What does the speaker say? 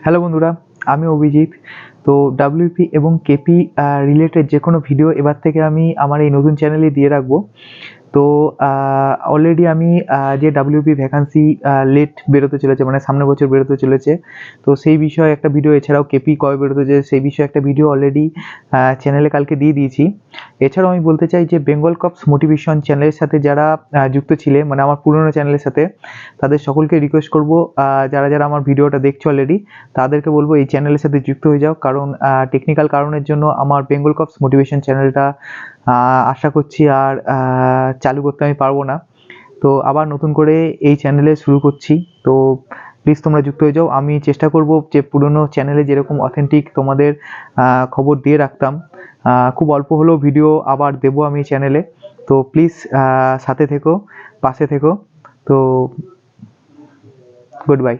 Hello বন্ধুরা, আমি অভিজিৎ। তো ডাব্লিউপি এবং কেপি রিলেটেড যে কোনো ভিডিও এবার থেকে আমি আমার এই নতুন চ্যানেলে দিয়ে রাখবো। তো অলরেডি আমি যে ডাব্লিউপি ভ্যাকান্সি লেট বেরোতে চলেছে, মানে সামনের বছর বেরোতে চলেছে, তো সেই বিষয়ে একটা ভিডিও, এছাড়াও কেপি কবে বেরোতে চলেছে সেই বিষয়ে একটা ভিডিও অলরেডি চ্যানেলে কালকে দিয়ে দিয়েছি। এছাড়াও আমি বলতে চাই যে বেঙ্গল কপস মোটিভেশন চ্যানেলের সাথে যারা যুক্ত ছিলে, মানে আমার পুরনো চ্যানেলের সাথে, তাদের সকলকে রিকোয়েস্ট করব, যারা যারা আমার ভিডিওটা দেখছো অলরেডি, তাদেরকে বলবো এই চ্যানেলের সাথে যুক্ত হয়ে যাও, কারণ টেকনিক্যাল কারণের জন্য আমার বেঙ্গল কপস মোটিভেশন চ্যানেলটা আশা করছি আর চালু করতে আমি পারবো না। তো আবার নতুন করে এই চ্যানেলে শুরু করছি। তো প্লিজ তোমরা যুক্ত হয়ে যাও। আমি চেষ্টা করব যে পুরনো চ্যানেলে যেরকম অথেন্টিক তোমাদের খবর দিয়ে রাখতাম, খুব অল্প হলেও ভিডিও আবার দেবো আমি চ্যানেলে। তো প্লিজ সাথে থেকো, পাশে থেকো। তো গুড বাই।